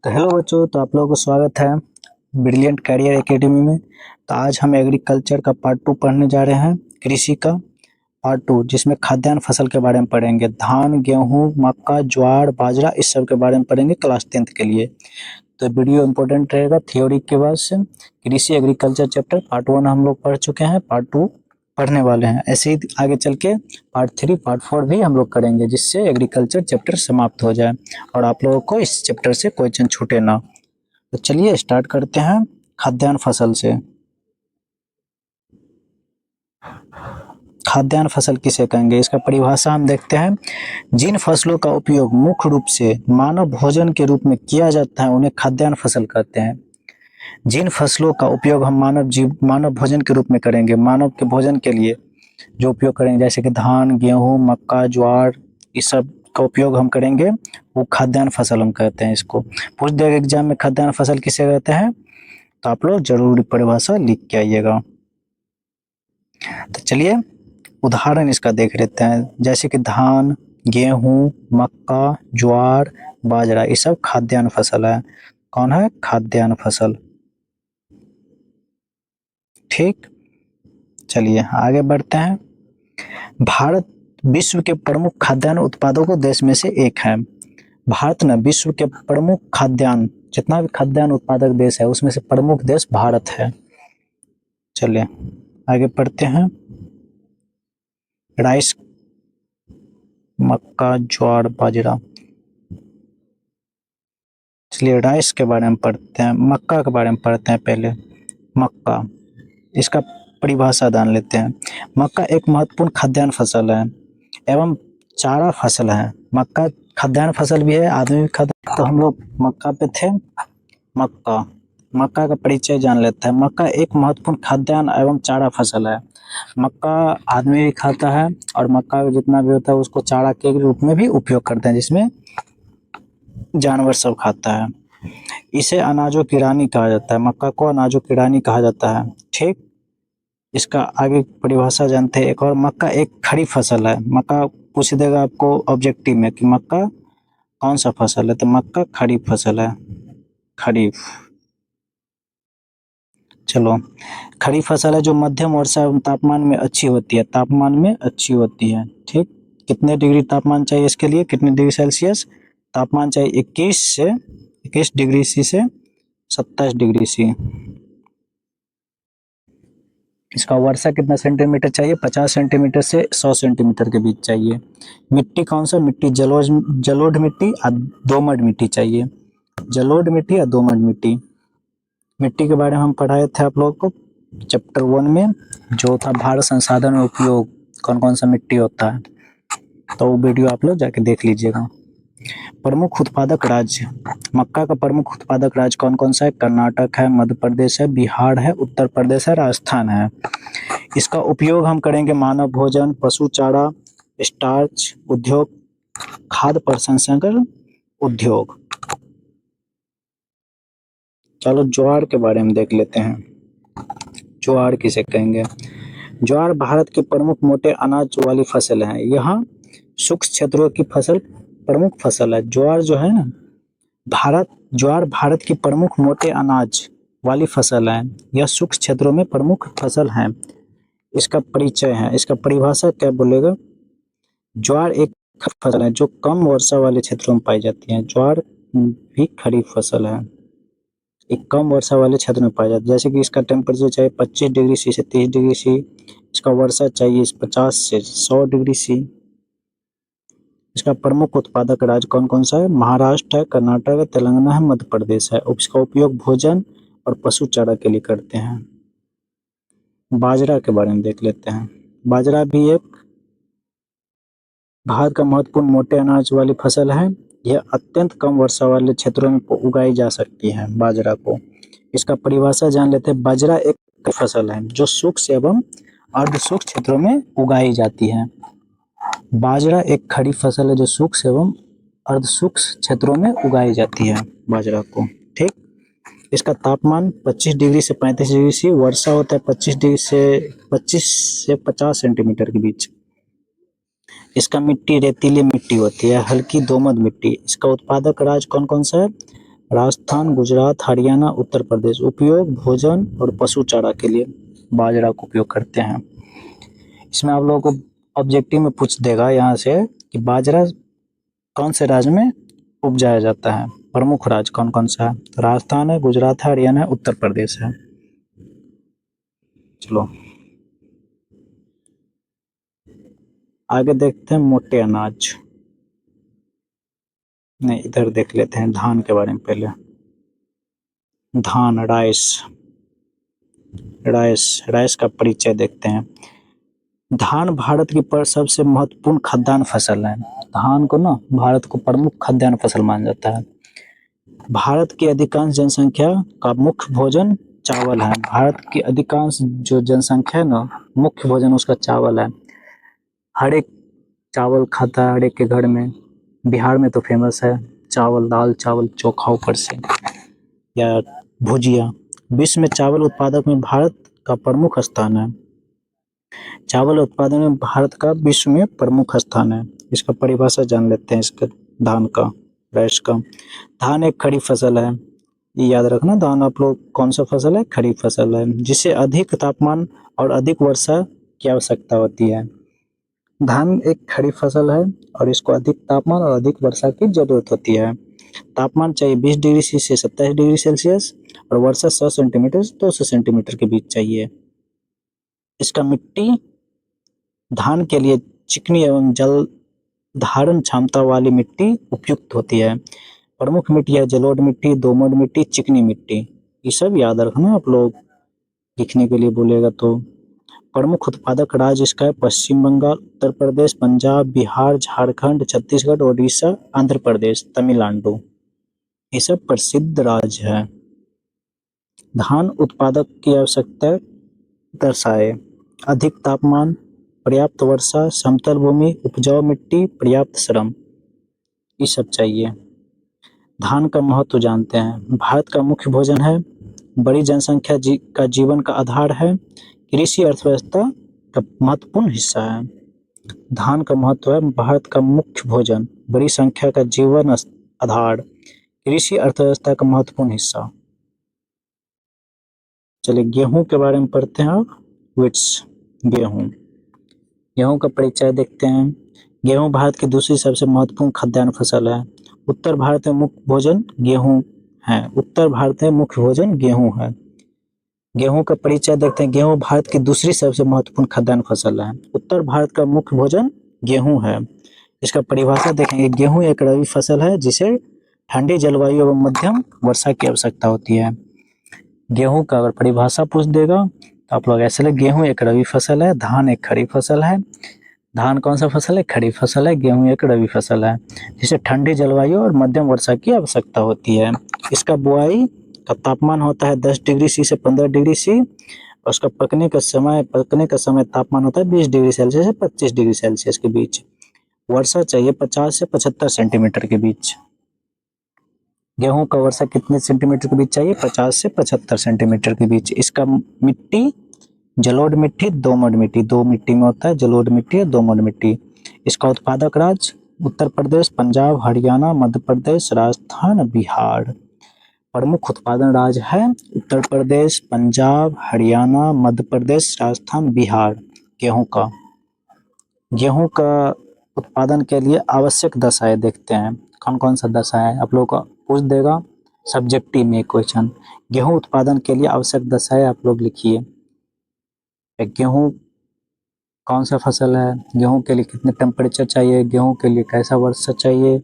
तो हेलो बच्चों, तो आप लोगों को स्वागत है ब्रिलियंट कैरियर एकेडमी में। तो आज हम एग्रीकल्चर का पार्ट 2 पढ़ने जा रहे हैं, कृषि का पार्ट 2, जिसमें खाद्यान्न फसल के बारे में पढ़ेंगे। धान, गेहूं, मक्का, ज्वार, बाजरा, इस सब के बारे में पढ़ेंगे क्लास 10th के लिए। तो वीडियो इंपॉर्टेंट रहेगा थ्योरी के बाद से। कृषि एग्रीकल्चर चैप्टर पार्ट 1 हम लोग पढ़ चुके हैं, पार्ट 2 पढ़ने वाले हैं। ऐसे ही आगे चल के पार्ट 3 पार्ट 4 भी हम लोग करेंगे, जिससे एग्रीकल्चर चैप्टर समाप्त हो जाए और आप लोगों को इस चैप्टर से क्वेश्चन छूटे ना। तो चलिए स्टार्ट करते हैं खाद्यान्न फसल से। खाद्यान्न फसल किसे कहेंगे, इसका परिभाषा हम देखते हैं। जिन फसलों का उपयोग मुख्य रूप से मानव भोजन के रूप में किया जाता है उन्हें खाद्यान्न फसल कहते हैं। जिन फसलों का उपयोग हम मानव भोजन के रूप में करेंगे, मानव के भोजन के लिए जो उपयोग करेंगे, जैसे कि धान, गेहूं, मक्का, ज्वार, इस सब का उपयोग हम करेंगे, वो खाद्यान्न फसल हम कहते हैं। इसको पूछ देगा एग्जाम में खाद्यान्न फसल किसे कहते हैं, तो आप लोग जरूर परिभाषा लिख के आइएगा। तो चलिए उदाहरण इसका देख लेते हैं, जैसे कि धान, गेहूं, मक्का, ज्वार, बाजरा, ये सब खाद्यान्न फसल है। कौन है? खाद्यान्न फसल। ठीक, चलिए आगे बढ़ते हैं। भारत विश्व के प्रमुख खाद्यान्न उत्पादकों देश में से एक है। भारत न विश्व के प्रमुख खाद्यान्न, जितना भी खाद्यान्न उत्पादक देश है उसमें से प्रमुख देश भारत है। चलिए आगे पढ़ते हैं। राइस, मक्का, ज्वार, बाजरा। चलिए राइस के बारे में पढ़ते हैं, मक्का के बारे में पढ़ते हैं पहले। मक्का, इसका परिभाषा जान लेते हैं। मक्का एक महत्वपूर्ण खाद्यान्न फसल है एवं चारा फसल है। मक्का खाद्यान्न फसल भी है, आदमी भी खाता है। तो हम लोग मक्का पे थे। मक्का का परिचय जान लेते हैं। मक्का एक महत्वपूर्ण खाद्यान्न एवं चारा फसल है। मक्का आदमी भी खाता है और मक्का जितना भी होता है उसको चारा के रूप में भी उपयोग करते हैं, जिसमें जानवर सब खाता है। इसे अनाजों की रानी कहा जाता है। मक्का को अनाजों की रानी कहा जाता है। ठीक, इसका आगे परिभाषा जानते हैं एक और। मक्का एक खरीफ फसल है। मक्का पूछ देगा आपको ऑब्जेक्टिव में कि मक्का कौन सा फसल है, तो मक्का खरीफ फसल है। खरीफ, चलो खरीफ फसल है जो मध्यम वर्षा एवं तापमान में अच्छी होती है। तापमान में अच्छी होती है। ठीक, कितने डिग्री तापमान चाहिए इसके लिए, कितने डिग्री सेल्सियस तापमान चाहिए? 21 डिग्री सी से 27 डिग्री सी। इसका वर्षा कितना सेंटीमीटर चाहिए? 50 सेंटीमीटर से 100 सेंटीमीटर के बीच चाहिए। मिट्टी कौन सा? मिट्टी जलोढ़ मिट्टी और दोमट मिट्टी चाहिए। जलोढ़ मिट्टी या दोमट मिट्टी। मिट्टी के बारे में हम पढ़ाए थे आप लोगों को चैप्टर 1 में, जो था भारत संसाधन में उपयोग, कौन कौन सा मिट्टी होता है। तो वो वीडियो आप लोग जाके देख लीजिएगा। प्रमुख उत्पादक राज्य, मक्का का प्रमुख उत्पादक राज्य कौन कौन सा है? कर्नाटक है, मध्य प्रदेश है, बिहार है, उत्तर प्रदेश है, राजस्थान है। इसका उपयोग हम करेंगे मानव भोजन, पशु चारा, स्टार्च उद्योग, खाद्य प्रसंस्करण उद्योग। चलो ज्वार के बारे में देख लेते हैं। ज्वार किसे कहेंगे? ज्वार भारत की प्रमुख मोटे अनाज वाली फसल है। यह शुष्क क्षेत्रों की फसल प्रमुख फसल है। ज्वार जो है ना, ज्वार भारत की प्रमुख मोटे अनाज वाली फसल है। यह शुष्क क्षेत्रों में प्रमुख फसल है। इसका परिचय है, इसका परिभाषा क्या बोलेगा? ज्वार एक फसल है जो कम वर्षा वाले क्षेत्रों में पाई जाती है। ज्वार भी खरीफ फसल है, एक कम वर्षा वाले क्षेत्र में पाया जाता है। जैसे कि इसका टेम्परेचर चाहिए 25 डिग्री सी से 30 डिग्री सी। इसका वर्षा चाहिए 50 से 100 डिग्री सी। इसका प्रमुख उत्पादक राज्य कौन कौन सा है? महाराष्ट्र है, कर्नाटक है, तेलंगाना है, मध्य प्रदेश है। इसका उपयोग भोजन और पशु चारा के लिए करते हैं। बाजरा के बारे में देख लेते हैं। बाजरा भी एक भारत का महत्वपूर्ण मोटे अनाज वाली फसल है। यह अत्यंत कम वर्षा वाले क्षेत्रों में उगाई जा सकती है बाजरा को। इसका परिभाषा जान लेते हैं। बाजरा एक फसल है जो शुष्क एवं अर्ध शुष्क क्षेत्रों में उगाई जाती है। बाजरा एक खरीफ फसल है जो शुष्क एवं अर्ध शुष्क क्षेत्रों में उगाई जाती है बाजरा को। ठीक, इसका तापमान 25 डिग्री से 35 डिग्री सी। वर्षा होता है 25 से 50 सेंटीमीटर के बीच। इसका मिट्टी रेतीली मिट्टी होती है, हल्की दोमट मिट्टी। इसका उत्पादक राज्य कौन कौन सा है? राजस्थान, गुजरात, हरियाणा, उत्तर प्रदेश। उपयोग भोजन और पशु चारा के लिए बाजरा का उपयोग करते हैं। इसमें आप लोगों को ऑब्जेक्टिव में पूछ देगा यहाँ से कि बाजरा कौन से राज्य में उपजाया जाता है, प्रमुख राज्य कौन कौन सा है। तो राजस्थान है, गुजरात है, हरियाणा है, उत्तर प्रदेश है। चलो आगे देखते हैं मोटे अनाज। नहीं, इधर देख लेते हैं धान के बारे में पहले। धान, राइस। राइस का परिचय देखते हैं। धान भारत की पर सबसे महत्वपूर्ण खाद्यान्न फसल है। धान को ना भारत को प्रमुख खाद्यान्न फसल माना जाता है। भारत की अधिकांश जनसंख्या का मुख्य भोजन चावल है। भारत की अधिकांश जो जनसंख्या है ना, मुख्य भोजन उसका चावल है। हर एक चावल खाता है, हर एक के घर में। बिहार में तो फेमस है चावल, दाल चावल चोखा ऊपर से या भुजिया। विश्व में चावल उत्पादक में भारत का प्रमुख स्थान है। चावल उत्पादन में भारत का विश्व में प्रमुख स्थान है। इसका परिभाषा जान लेते हैं इसके, धान का, राइस का। धान एक खरीफ फसल है, ये याद रखना। धान आप लोग कौन सा फसल है, खरीफ फसल है, जिसे अधिक तापमान और अधिक वर्षा की आवश्यकता होती है। धान एक खरीफ फसल है और इसको अधिक तापमान और अधिक वर्षा की जरूरत होती है। तापमान चाहिए 20 डिग्री से 27 डिग्री सेल्सियस और वर्षा 100 सेंटीमीटर से 200 सेंटीमीटर के बीच चाहिए। इसका मिट्टी धान के लिए चिकनी एवं जल धारण क्षमता वाली मिट्टी उपयुक्त होती है। प्रमुख मिट्टी है जलोढ़ मिट्टी, दोमट मिट्टी, चिकनी मिट्टी। ये सब याद रखना आप लोग लिखने के लिए बोलेगा तो। प्रमुख उत्पादक राज्य इसका है पश्चिम बंगाल, उत्तर प्रदेश, पंजाब, बिहार, झारखंड, छत्तीसगढ़, ओडिशा, आंध्र प्रदेश, तमिलनाडु। ये सब प्रसिद्ध राज्य है। धान उत्पादक की आवश्यकता दर्शाए। अधिक तापमान, पर्याप्त वर्षा, समतल भूमि, उपजाऊ मिट्टी, पर्याप्त श्रम, ये सब चाहिए। धान का महत्व जानते हैं। भारत का मुख्य भोजन है, बड़ी जनसंख्या का जीवन का आधार है, कृषि अर्थव्यवस्था का महत्वपूर्ण हिस्सा है। धान का महत्व है, भारत का मुख्य भोजन, बड़ी संख्या का जीवन आधार, कृषि अर्थव्यवस्था का महत्वपूर्ण हिस्सा। चलिए गेहूं के बारे में पढ़ते हैं अब। विट्स, गेहूं का परिचय देखते हैं। गेहूं भारत की दूसरी सबसे महत्वपूर्ण खाद्यान्न फसल है। उत्तर भारत में मुख्य भोजन गेहूं है। उत्तर भारत में मुख्य भोजन गेहूं है। गेहूं का परिचय देखते हैं। गेहूं भारत की दूसरी सबसे महत्वपूर्ण खाद्यान्न फसल है। उत्तर भारत का मुख्य भोजन गेहूं है। इसका परिभाषा देखेंगे। गेहूं एक रबी फसल है जिसे ठंडी जलवायु एवं मध्यम वर्षा की आवश्यकता होती है। गेहूं का अगर परिभाषा पूछ देगा तो आप लोग ऐसे लिखें, गेहूं एक रबी फसल है, धान एक खरीफ फसल है। धान कौन सा फसल है, खरीफ फसल है। गेहूं एक रबी फसल है जिसे ठंडी जलवायु और मध्यम वर्षा की आवश्यकता होती है। इसका बुआई का तापमान होता है 10 डिग्री सी से 15 डिग्री सी और उसका पकने का समय तापमान होता है 20 डिग्री सेल्सियस से 25 डिग्री सेल्सियस के बीच। वर्षा चाहिए 50 से 75 सेंटीमीटर के बीच। गेहूं का वर्षा कितने सेंटीमीटर के बीच चाहिए, 50 से 75 सेंटीमीटर के बीच। इसका मिट्टी जलोढ़ मिट्टी, दोमट मिट्टी, दो मिट्टी में होता है, जलोढ़ मिट्टी और दोमट मिट्टी। इसका उत्पादक राज्य उत्तर प्रदेश, पंजाब, हरियाणा, मध्य प्रदेश, राजस्थान, बिहार। प्रमुख उत्पादन राज्य है उत्तर प्रदेश, पंजाब, हरियाणा, मध्य प्रदेश, राजस्थान, बिहार। गेहूं का उत्पादन के लिए आवश्यक दशाएं देखते हैं। कौन कौन सा दशा है आप लोगों को पूछ देगा सब्जेक्टिव में क्वेश्चन। गेहूं उत्पादन के लिए आवश्यक दशाएं आप लोग लिखिए। गेहूं कौन सा फसल है, गेहूं के लिए कितने टेम्परेचर चाहिए, गेहूं के लिए कैसा वर्षा चाहिए,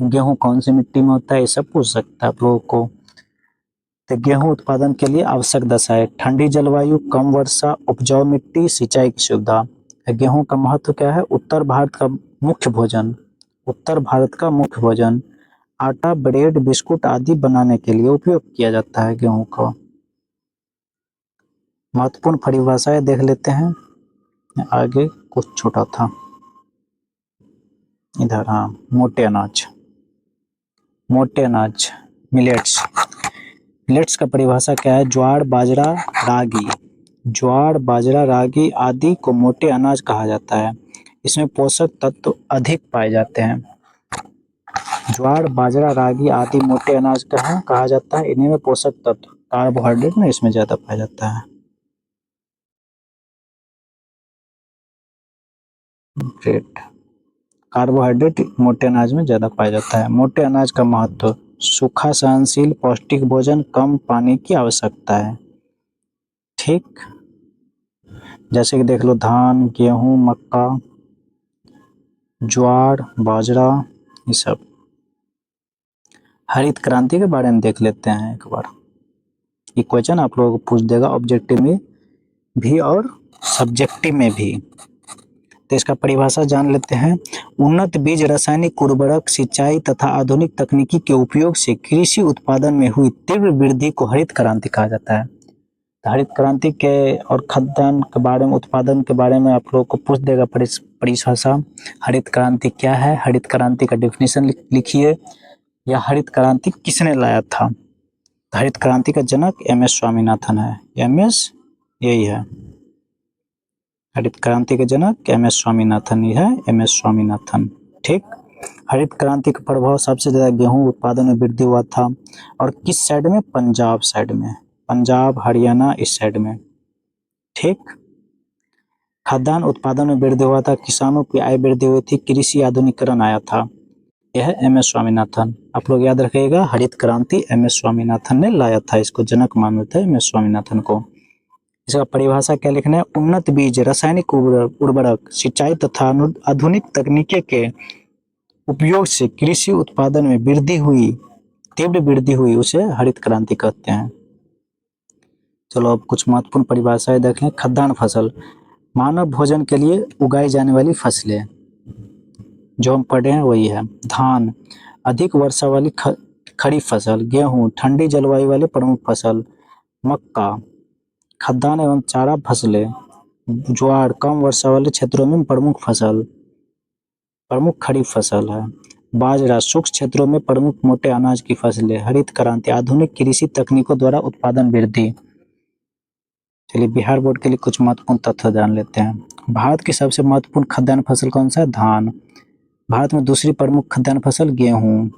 गेहूं कौन सी मिट्टी में होता है, ये सब पूछ सकता है आप लोगों को। तो गेहूं उत्पादन के लिए आवश्यक दशाएं, ठंडी जलवायु, कम वर्षा, उपजाऊ मिट्टी, सिंचाई की सुविधा। गेहूं का महत्व क्या है, उत्तर भारत का मुख्य भोजन। उत्तर भारत का मुख्य भोजन, आटा, ब्रेड, बिस्कुट आदि बनाने के लिए उपयोग किया जाता है गेहूं का। महत्वपूर्ण परिभाषाएं देख लेते हैं। आगे कुछ छोटा था इधर। हाँ, मोटे अनाज, मिलेट्स। मिलेट्स का परिभाषा क्या है, ज्वार, बाजरा, रागी। ज्वार, बाजरा, रागी आदि को मोटे अनाज कहा जाता है। इसमें पोषक तत्व अधिक पाए जाते हैं। ज्वार, बाजरा, रागी आदि मोटे अनाज कहा जाता है। इन्हीं में पोषक तत्व कार्बोहाइड्रेट ना इसमें ज्यादा पाया जाता है। ग्रेट। कार्बोहाइड्रेट मोटे अनाज में ज्यादा पाया जाता है। मोटे अनाज का महत्व, सूखा, सहनशील, पौष्टिक भोजन, कम पानी की आवश्यकता है। ठीक, जैसे कि देख लो धान, गेहूं, मक्का, ज्वार, बाजरा, ये सब। हरित क्रांति के बारे में देख लेते हैं एक बार। ये क्वेश्चन आप लोगों को पूछ देगा ऑब्जेक्टिव में भी और सब्जेक्टिव में भी। तो इसका परिभाषा जान लेते हैं। उन्नत बीज, रासायनिक उर्वरक, सिंचाई तथा आधुनिक तकनीकी के उपयोग से कृषि उत्पादन में हुई तीव्र वृद्धि को हरित क्रांति कहा जाता है। तो हरित क्रांति के और खाद्यान्न के बारे में, उत्पादन के बारे में आप लोगों को पूछ देगा परिभाषा। हरित क्रांति क्या है, हरित क्रांति का डेफिनेशन लिखिए, या हरित क्रांति किसने लाया था। हरित क्रांति का जनक एम एस स्वामीनाथन है। एम एस यही है, हरित क्रांति के जनक एम एस स्वामीनाथन ही है, एम एस स्वामीनाथन। ठीक, हरित क्रांति का प्रभाव सबसे ज्यादा गेहूं उत्पादन में वृद्धि हुआ था। और किस साइड में, पंजाब साइड में, पंजाब हरियाणा इस साइड में। ठीक, खाद्यान्न उत्पादन में वृद्धि हुआ था, किसानों की आय वृद्धि हुई थी, कृषि आधुनिकीकरण आया था। यह है एम एस स्वामीनाथन। आप लोग याद रखिएगा, हरित क्रांति एम एस स्वामीनाथन ने लाया था, इसको जनक मानते हैं एम एस स्वामीनाथन को। इसका परिभाषा क्या लिखना है, उन्नत बीज, रासायनिक उर्वरक, सिंचाई तथा आधुनिक तकनीके के उपयोग से कृषि उत्पादन में वृद्धि हुई, तीव्र वृद्धि हुई, उसे हरित क्रांति कहते हैं। चलो अब कुछ महत्वपूर्ण परिभाषाएं देखें। खाद्यान्न फसल, मानव भोजन के लिए उगाई जाने वाली फसलें, जो हम पढ़े हैं वही है। धान, अधिक वर्षा वाली खरीफ फसल। गेहूं, ठंडी जलवायु वाले प्रमुख फसल। मक्का, खाद्यान्न एवं चारा फसलें। ज्वार, कम वर्षा वाले क्षेत्रों में प्रमुख खरीफ फसल है। बाजरा, शुष्क क्षेत्रों में प्रमुख मोटे अनाज की फसलें। हरित क्रांति, आधुनिक कृषि तकनीकों द्वारा उत्पादन वृद्धि। चलिए बिहार बोर्ड के लिए कुछ महत्वपूर्ण तथ्य जान लेते हैं। भारत की सबसे महत्वपूर्ण खाद्यान्न फसल कौन सा है, धान। भारत में दूसरी प्रमुख खाद्यान्न फसल गेहूं,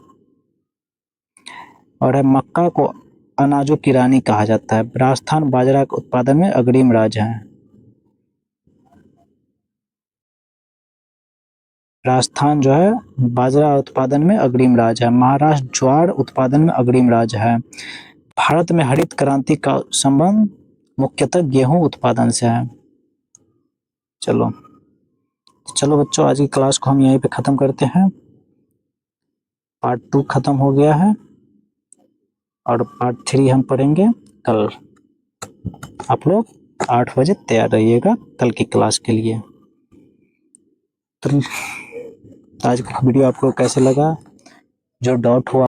और है मक्का को अनाजों की रानी कहा जाता है। राजस्थान बाजरा के उत्पादन में अग्रिम राज्य है। राजस्थान जो है बाजरा उत्पादन में अग्रिम राज्य है। महाराष्ट्र ज्वार उत्पादन में अग्रिम राज्य है। भारत में हरित क्रांति का संबंध मुख्यतः गेहूं उत्पादन से है। चलो बच्चों, आज की क्लास को हम यहीं पे खत्म करते हैं। पार्ट 2 खत्म हो गया है और पार्ट 3 हम पढ़ेंगे कल। आप लोग 8 बजे तैयार रहिएगा कल की क्लास के लिए। तो आज का वीडियो आपको कैसे लगा, जो डाउट हुआ